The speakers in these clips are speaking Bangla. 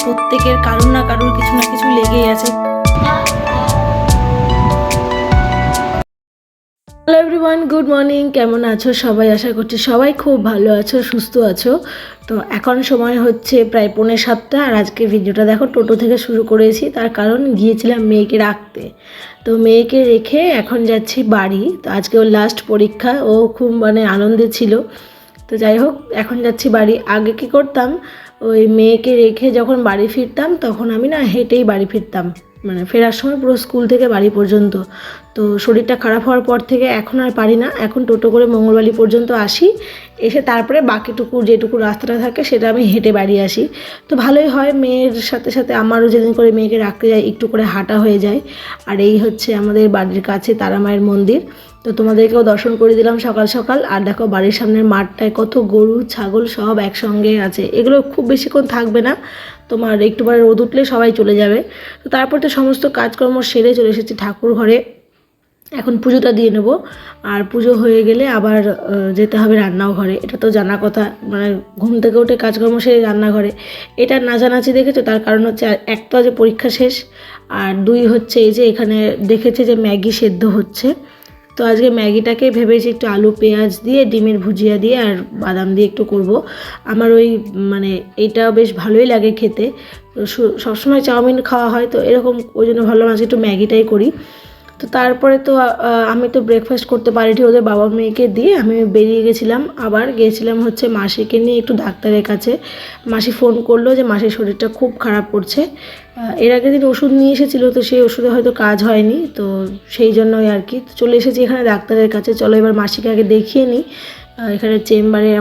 প্রত্যেকের কারুর না কারুর কিছু না কিছু লেগেই আছে। Hello everyone, good morning. কেমন আছো সবাই? আশা করছি সবাই খুব ভালো আছো, সুস্থ আছো। তো এখন সময় হচ্ছে প্রায় 6:45, আর আজকে ভিডিওটা দেখো টোটো থেকে শুরু করেছি। তার কারণ গিয়েছিলাম মেয়েকে রাখতে। তো মেয়েকে রেখে এখন যাচ্ছি বাড়ি। তো আজকে ওর লাস্ট পরীক্ষা, ও খুব আনন্দে ছিল। তো যাই হোক, এখন যাচ্ছি বাড়ি। আগে কি করতাম, ওই মেয়েকে রেখে যখন বাড়ি ফিরতাম তখন আমি হেঁটেই বাড়ি ফিরতাম, ফেরার সময় পুরো স্কুল থেকে বাড়ি পর্যন্ত। তো শরীরটা খারাপ হওয়ার পর থেকে এখন আর পারি না। এখন টোটো করে মঙ্গলবাড়ি পর্যন্ত আসি, এসে তারপরে বাকিটুকু যেটুকু রাস্তাটা থাকে সেটা আমি হেঁটে বাড়ি আসি। তো ভালোই হয়, মেয়ের সাথে সাথে আমারও যেদিন করে মেয়েকে রাখতে যাই একটু করে হাঁটা হয়ে যায়। আর এই হচ্ছে আমাদের বাড়ির কাছে তারা মায়ের মন্দির। তো তোমাদেরকেও দর্শন করে দিলাম সকাল সকাল। আর দেখো বাড়ির সামনের মাঠটায় কত গরু ছাগল সব একসঙ্গে আছে। এগুলো খুব বেশিক্ষণ থাকবে না, তোমার একটুবার রোদ উঠলে সবাই চলে যাবে। তো তারপর তো সমস্ত কাজকর্ম সেরে চলে এসেছি ঠাকুর ঘরে। এখন পুজোটা দিয়ে নেব, আর পুজো হয়ে গেলে আবার যেতে হবে রান্নাও ঘরে। এটা তো জানা কথা, ঘুম থেকে উঠে কাজকর্ম সেরে রান্নাঘরে। এটা নাচানাচি দেখেছো, তার কারণ হচ্ছে এক তো আজ পরীক্ষা শেষ, আর দুই হচ্ছে এই যে এখানে দেখেছে যে ম্যাগি সেদ্ধ হচ্ছে। তো আজকে ম্যাগিটাকে ভেবেছি একটু আলু পেঁয়াজ দিয়ে ডিমের ভুজিয়া দিয়ে আর বাদাম দিয়ে একটু করব। আমার ওই এইটা বেশ ভালোই লাগে খেতে। তো সবসময় চাউমিন খাওয়া হয়, তো এরকম ওই জন্য ভাবলাম আজকে একটু ম্যাগিটাই করি। তো তারপরে তো আমি তো ব্রেকফাস্ট করতে পারিনি, ওদের বাবা মেয়েকে দিয়ে আমি বেরিয়ে গেছিলাম। আবার গিয়েছিলাম হচ্ছে মাসিকে নিয়ে একটু ডাক্তারের কাছে। মাসি ফোন করলো যে মাসির শরীরটা খুব খারাপ করছে। এর আগের দিন ওষুধ নিয়ে এসেছিলো, তো সেই ওষুধে হয়তো কাজ হয়নি, তো সেই জন্যই আর কি চলে এসেছি এখানে ডাক্তারের কাছে। চলো এবার মাসিকে আগে দেখিয়ে নিই। এখানে চেম্বারে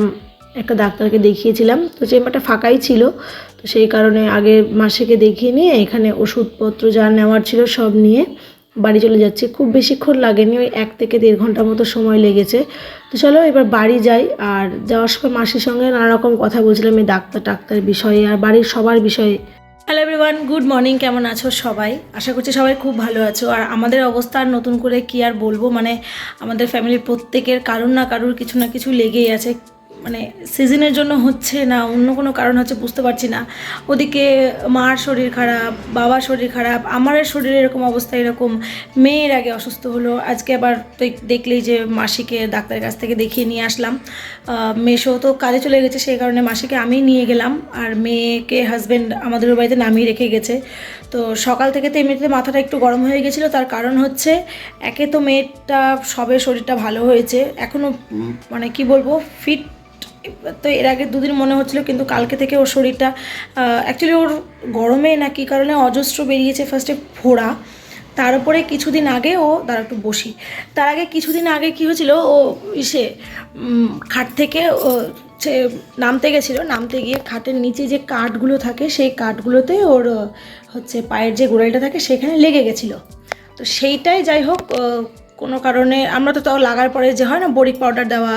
একটা ডাক্তারকে দেখিয়েছিলাম, তো চেম্বারটা ফাঁকাই ছিল। তো সেই কারণে আগে মাসিকে দেখিয়ে নিয়ে এখানে ওষুধপত্র যা নেওয়ার ছিল সব নিয়ে বাড়ি চলে যাচ্ছি। খুব বেশিক্ষণ লাগেনি, ওই 1 থেকে 1.5 ঘন্টা মতো সময় লেগেছে। তো চলো এবার বাড়ি যাই। আর যাওয়ার সময় মাসির সঙ্গে নানা রকম কথা বলছিলাম এই ডাক্তার বিষয়ে আর বাড়ির সবার বিষয়ে। Hello everyone, good morning. কেমন আছো সবাই? আশা করছি সবাই খুব ভালো আছো। আর আমাদের অবস্থা আর নতুন করে কি আর বলবো, আমাদের ফ্যামিলির প্রত্যেকের কারুর না কারুর কিছু না কিছু লেগেই আছে। সিজনের জন্য হচ্ছে না অন্য কোনো কারণ হচ্ছে বুঝতে পারছি না। ওদিকে মার শরীর খারাপ, বাবার শরীর খারাপ, আমার শরীরে এরকম অবস্থা এরকম। মেয়ের আগে অসুস্থ হলো, আজকে আবার তো দেখলেই যে মাসিকে ডাক্তারের কাছ থেকে দেখিয়ে নিয়ে আসলাম। মেশো তো কাজে চলে গেছে, সেই কারণে মাসিকে আমি নিয়ে গেলাম, আর মেয়েকে হাজব্যান্ড আমাদের বাড়িতে নামিয়ে রেখে গেছে। তো সকাল থেকে তো এমনিতে মাথাটা একটু গরম হয়ে গেছিলো। তার কারণ হচ্ছে একে তো মেয়েটা সবে শরীরটা ভালো হয়েছে, এখনও কি বলবো ফিট। তো এর আগে 2 দিন মনে হচ্ছিলো, কিন্তু কালকে থেকে ওর শরীরটা অ্যাকচুয়ালি ওর গরমে না কী কারণে অজস্র বেরিয়েছে ফার্স্টে ফোড়া। তার উপরে কিছুদিন আগে একটু বসি, তার আগে কিছুদিন আগে কী হয়েছিল, ও খাট থেকে নামতে গেছিলো, নামতে গিয়ে খাটের নিচে যে কাঠগুলো থাকে সেই কাঠগুলোতে ওর হচ্ছে পায়ের যে গোড়ালিটা থাকে সেখানে লেগে গেছিলো। তো সেইটাই যাই হোক কোনো কারণে আমরা তো তাও লাগার পরে যে হয় না বোরিক পাউডার দেওয়া,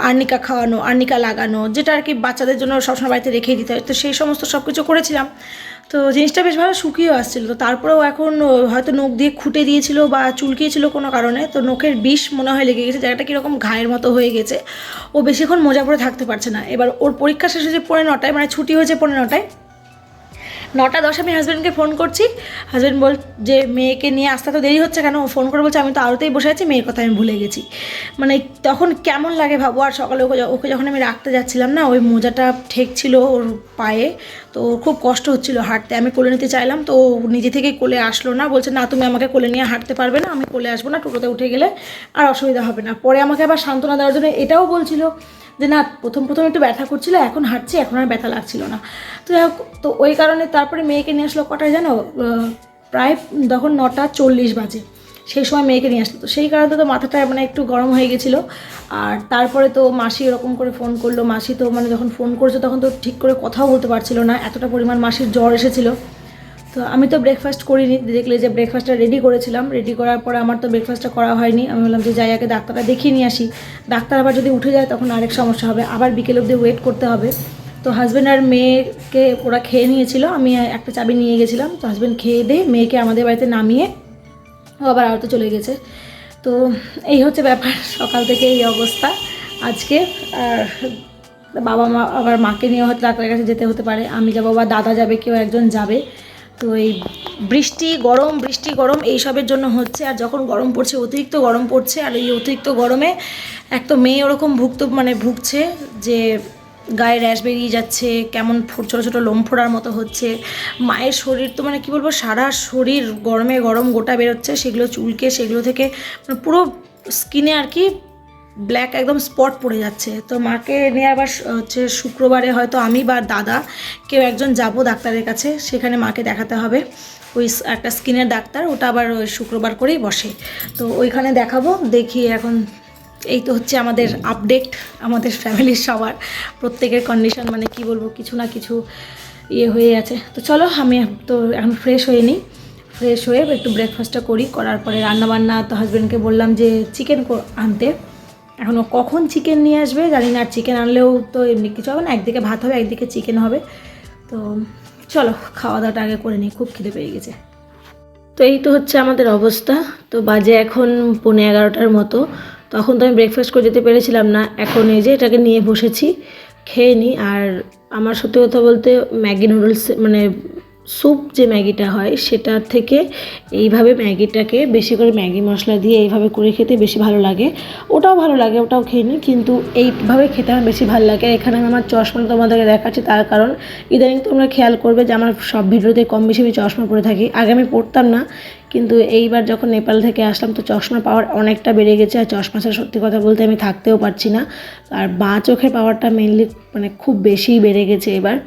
আর্নিকা খাওয়ানো, আর্নিকা লাগানো, যেটা আর কি বাচ্চাদের জন্য সবসময় বাড়িতে রেখেই দিতে হয়, তো সেই সমস্ত সব কিছু করেছিলাম। তো জিনিসটা বেশ ভালো শুকিয়েও আসছিলো। তো তারপরেও এখন হয়তো নখ দিয়ে খুঁটে দিয়েছিল বা চুলকিয়েছিল কোনো কারণে, তো নখের বিষ মনে হয় লেগে গেছে, জায়গাটা কীরকম ঘায়ের মতো হয়ে গেছে। ও বেশিক্ষণ মোজা পরে থাকতে পারছে না। এবার ওর পরীক্ষা শেষ হয়েছে 9:30, ছুটি হয়েছে 9:30। 9:10 আমি হাজব্যান্ডকে ফোন করছি। হাজব্যান্ড বল যে মেয়েকে নিয়ে আসতে তো দেরি হচ্ছে কেন? ফোন করে বলছে আমি তো আরতেই বসে আছি, মেয়ের কথা আমি ভুলে গেছি। তখন কেমন লাগে ভাবো। আর সকালে ওকে যখন আমি রাখতে যাচ্ছিলাম না, ওই মোজাটা ঠেকছিল ওর পায়ে, তো ওর খুব কষ্ট হচ্ছিলো হাঁটতে। আমি কোলে নিতে চাইলাম, তো নিজে থেকেই কোলে আসলো না, বলছে না তুমি আমাকে কোলে নিয়ে হাঁটতে পারবে না, আমি কোলে আসবো না, টোটোতে উঠে গেলে আর অসুবিধা হবে না। পরে আমাকে আবার সান্ত্বনা দেওয়ার জন্য এটাও বলছিল যে না প্রথম একটু ব্যথা করছিলো, এখন হাঁটছি, এখন আর ব্যথা লাগছিল না। তো ওই কারণে তারপরে মেয়েকে নিয়ে আসলো কটায় জানো, প্রায় তখন 9:40 বাজে, সেই সময় মেয়েকে নিয়ে আসলো। তো সেই কারণে তো মাথাটা একটু গরম হয়ে গেছিলো। আর তারপরে তো মাসি এরকম করে ফোন করলো। মাসি তো যখন ফোন করেছে তখন তো ঠিক করে কথাও বলতে পারছিল না, এতটা পরিমাণ মাসির জ্বর এসেছিলো। তো আমি তো ব্রেকফাস্ট করিনি, দেখলে যে ব্রেকফাস্টটা রেডি করেছিলাম, রেডি করার পরে আমার তো ব্রেকফাস্টটা করা হয়নি। আমি বললাম যে যাই আগে ডাক্তারটা দেখিয়ে নিয়ে আসি, ডাক্তার আবার যদি উঠে যায় তখন আরেক সমস্যা হবে, আবার বিকেল অবধি ওয়েট করতে হবে। তো হাজব্যান্ড আর মেয়েকে ওরা খেয়ে নিয়েছিল, আমি একটা চাবি নিয়ে গেছিলাম। তো হাজব্যান্ড খেয়ে দিয়ে মেয়েকে আমাদের বাড়িতে নামিয়ে ও আবার আরতে চলে গেছে। তো এই হচ্ছে ব্যাপার, সকাল থেকে এই অবস্থা আজকে। আর বাবা মা আবার মাকে নিয়ে হয়তো ডাক্তারের কাছে যেতে হতে পারে, আমি যাবো বা দাদা যাবে, কেউ একজন যাবে। তো এই বৃষ্টি গরম এইসবের জন্য হচ্ছে। আর যখন গরম পড়ছে, অতিরিক্ত গরম পড়ছে, আর এই অতিরিক্ত গরমে এক তো মেয়ে ওরকম ভুগছে যে গায়ে র্যাশ বেরিয়ে যাচ্ছে, কেমন ছোটো ছোটো লোম ফোড়ার মতো হচ্ছে। মায়ের শরীর তো মানে কী বলবো, সারা শরীর গরম গোটা বেরোচ্ছে, সেগুলো চুলকে সেগুলো থেকে মানে পুরো স্কিনে আর কি ব্ল্যাক একদম স্পট পড়ে যাচ্ছে। তো মাকে নিয়ে আবার হচ্ছে শুক্রবারে হয়তো আমি বা দাদা কেউ একজন যাব ডাক্তারের কাছে, সেখানে মাকে দেখাতে হবে। ওই একটা স্কিনের ডাক্তার, ওটা আবার ওই শুক্রবার করেই বসে, তো ওইখানে দেখাবো। দেখি এখন এই তো হচ্ছে আমাদের আপডেট, আমাদের ফ্যামিলির সবার প্রত্যেকের কন্ডিশন মানে কি বলবো, কিছু না কিছু হয়ে আছে। তো চলো, আমি তো এখন ফ্রেশ হয়ে নিই, ফ্রেশ হয়ে একটু ব্রেকফাস্টটা করার পরে রান্নাবান্না। তো হাজব্যান্ডকে বললাম যে চিকেন আনতে, এখনও কখন চিকেন নিয়ে আসবে জানি না। আর চিকেন আনলেও তো এমনি কিছু হবে না, একদিকে ভাত হবে একদিকে চিকেন হবে। তো চলো খাওয়া দাওয়াটা আগে করে নিই, খুব খিদে পেয়ে গেছে। তো এই তো হচ্ছে আমাদের অবস্থা। তো বাজে এখন 11:15 মতো। তখন তো আমি ব্রেকফাস্ট করে যেতে পেরেছিলাম না, এখন এই যে এটাকে নিয়ে বসেছি, খেয়ে নিই। আর আমার সত্যি কথা বলতে ম্যাগি নুডলস মানে স্যুপ যে ম্যাগিটা হয় সেটার থেকে এইভাবে ম্যাগিটাকে বেশি করে ম্যাগি মশলা দিয়ে এইভাবে করে খেতে বেশি ভালো লাগে। ওটাও ভালো লাগে, ওটাও খেয়ে নিই, কিন্তু এইভাবে খেতে আমার বেশি ভালো লাগে। এখানে আমি আমার চশমা তোমাদেরকে দেখাচ্ছি, তার কারণ ইদানিং তোমরা খেয়াল করবে যে আমার সব ভিডিওতে কম বেশি আমি চশমা পরে থাকি। আগে আমি পরতাম না, কিন্তু এইবার যখন নেপাল থেকে আসলাম তো চশমা পাওয়ার অনেকটা বেড়ে গেছে। আর চশমা ছাড়া সত্যি কথা বলতে আমি থাকতেও পারছি না। আর বাঁ চোখের পাওয়ারটা মেনলি মানে খুব বেশিই বেড়ে গেছে এবার।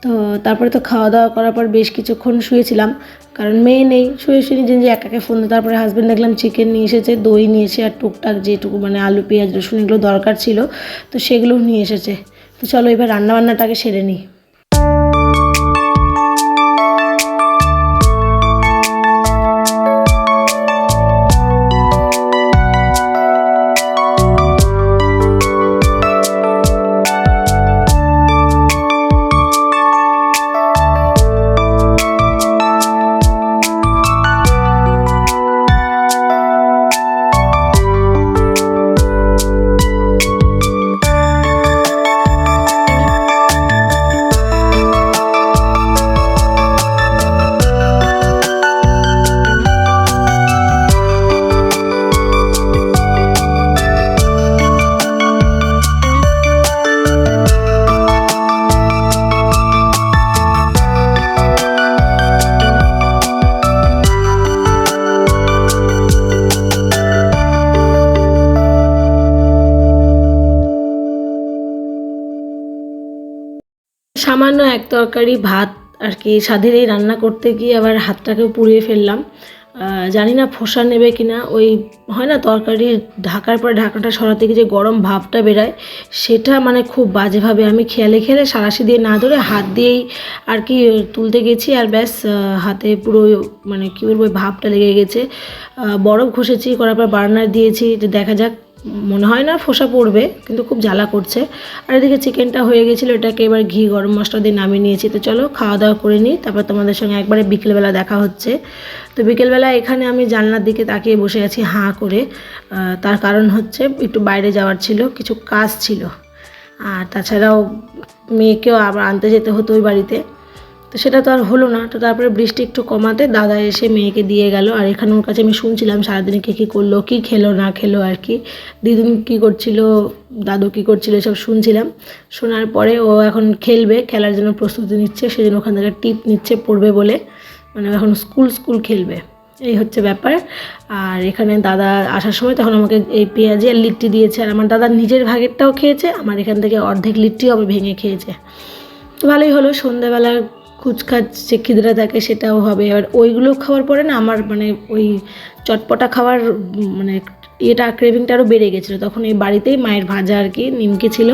তো তারপরে তো খাওয়া দাওয়া করার পর বেশ কিছুক্ষণ শুয়েছিলাম, কারণ মেয়ে নেই, শুয়ে নিজে নিজে একাকে ফোন দিই। তারপরে হাজব্যান্ড দেখলাম চিকেন নিয়ে এসেছে, দই নিয়ে এসে, আর টুকটাক যেটুকু মানে আলু পেঁয়াজ রসুন এগুলো দরকার ছিল তো সেগুলোও নিয়ে এসেছে। তো চলো এবার রান্নাবান্নাটাকে সেরে নিই। সামান্য এক তরকারি ভাত আর কি স্বাদের এই রান্না করতে গিয়ে আবার হাতটাকেও পুড়িয়ে ফেললাম। জানি না ফোসা নেবে কিনা, ওই হয় না তরকারি ঢাকার পরে ঢাকাটা সরাতে গিয়ে যে গরম ভাবটা বেরায়, সেটা মানে খুব বাজেভাবে আমি খেয়ালে সাঁড়াশি দিয়ে না ধরে হাত দিয়েই আর কি তুলতে গেছি, আর ব্যাস হাতে পুরো মানে কী বলবো ভাবটা লেগে গেছে। বরফ ঘষেছি, করার পর বার্নার দিয়েছি, যে দেখা যাক, মনে হয় না ফোসা পড়বে, কিন্তু খুব জ্বালা করছে। আর এদিকে চিকেনটা হয়ে গেছিলো, এটাকে এবার ঘি গরম মশলা দিয়ে নামিয়ে নিয়েছি। তো চলো খাওয়া দাওয়া করে নিই, তারপর তোমাদের সঙ্গে একবারে বিকেলবেলা দেখা হচ্ছে। তো বিকেলবেলা এখানে আমি জানলার দিকে তাকিয়ে বসে আছি হাঁ করে, তার কারণ হচ্ছে একটু বাইরে যাওয়ার ছিল, কিছু কাজ ছিল, আর তাছাড়াও মেয়েকেও আবার আনতে যেতে হতো ওই বাড়িতে। তো সেটা তো আর হলো না। তো তারপরে বৃষ্টি একটু কমাতে দাদা এসে মেয়েকে দিয়ে গেল। আর এখানে ওর কাছে আমি শুনছিলাম সারাদিনে কী করলো, কী খেলো না খেলো আর কি, দিদুন কী করছিল, দাদু কী করছিল, সব শুনছিলাম। শোনার পরে ও এখন খেলবে, খেলার জন্য প্রস্তুতি নিচ্ছে, সেজন্য ওখান থেকে টিপ নিচ্ছে পড়বে বলে, মানে এখন স্কুল খেলবে, এই হচ্ছে ব্যাপার। আর এখানে দাদা আসার সময় তখন আমাকে এই পেঁয়াজি আর লিট্টি দিয়েছে, আর আমার দাদা নিজের ভাগেরটাও খেয়েছে, আমার এখান থেকে অর্ধেক লিট্টিও আবার ভেঙে খেয়েছে। তো ভালোই হলো, সন্ধ্যাবেলা কুচখাচ যে খিদরা থাকে সেটাও হবে। এবার ওইগুলো খাওয়ার পরে না আমার মানে ওই চটপটা খাওয়ার মানে এটা ক্রেভিংটা আরও বেড়ে গেছিলো। তখন এই বাড়িতেই মায়ের ভাজা আর কি নিমকি ছিল,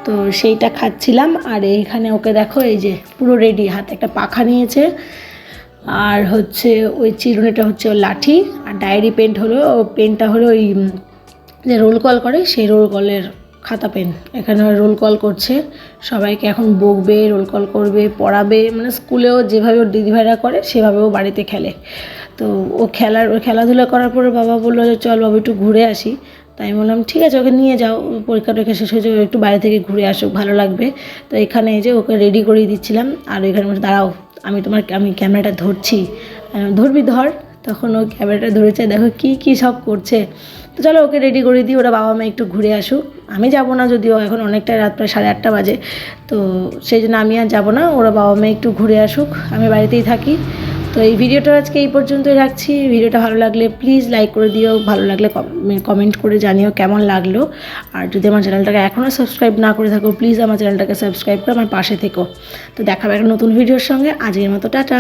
তো সেইটা খাচ্ছিলাম। আর এইখানে ওকে দেখো এই যে পুরো রেডি, হাতে একটা পাখা নিয়েছে, আর হচ্ছে ওই চিরুনিটা হচ্ছে ওর লাঠি, আর ডায়েরি পেনটা হলো ওই যে রোল কল করে সেই রোল কলের খাতা পেন। এখানে রোল কল করছে, সবাইকে এখন বকবে, রোল কল করবে, পড়াবে, মানে স্কুলেও যেভাবে ওর দিদিভাইরা করে সেভাবে ও বাড়িতে খেলে। তো ও খেলাধুলা করার পরে বাবা বললো যে চল বাবা একটু ঘুরে আসি। তাই বললাম ঠিক আছে ওকে নিয়ে যাও, পরীক্ষা টরীক্ষা শেষ হয়েছে, একটু বাইরে থেকে ঘুরে আসুক, ভালো লাগবে। তো এখানে এই যে ওকে রেডি করিয়ে দিচ্ছিলাম, আর এখানে বলছে দাঁড়াও আমি ক্যামেরাটা ধরছি, ধরবি ধর। তখন ও ক্যামেরাটা ধরেছে, দেখো কি সব করছে। তো চলো ওকে রেডি করে দিই, ওরা বাবা মা একটু ঘুরে আসুক। আমি যাব না, যদিও এখন অনেকটাই রাত, প্রায় 8:30 বাজে, তো সেই জন্য আমি আর যাব না, ওরা বাবা মা একটু ঘুরে আসুক, আমি বাড়িতেই থাকি। তো এই ভিডিওটা আজকে এই পর্যন্তই রাখছি। ভিডিওটা ভালো লাগলে প্লিজ লাইক করে দিও, ভালো লাগলে কমেন্ট করে জানিও কেমন লাগলো। আর যদি আমার চ্যানেলটাকে এখনও সাবস্ক্রাইব না করে থাকো, প্লিজ আমার চ্যানেলটাকে সাবস্ক্রাইব করে আমার পাশে থেকো। তো দেখাবে একটা নতুন ভিডিওর সঙ্গে, আজকের মতো টাটা।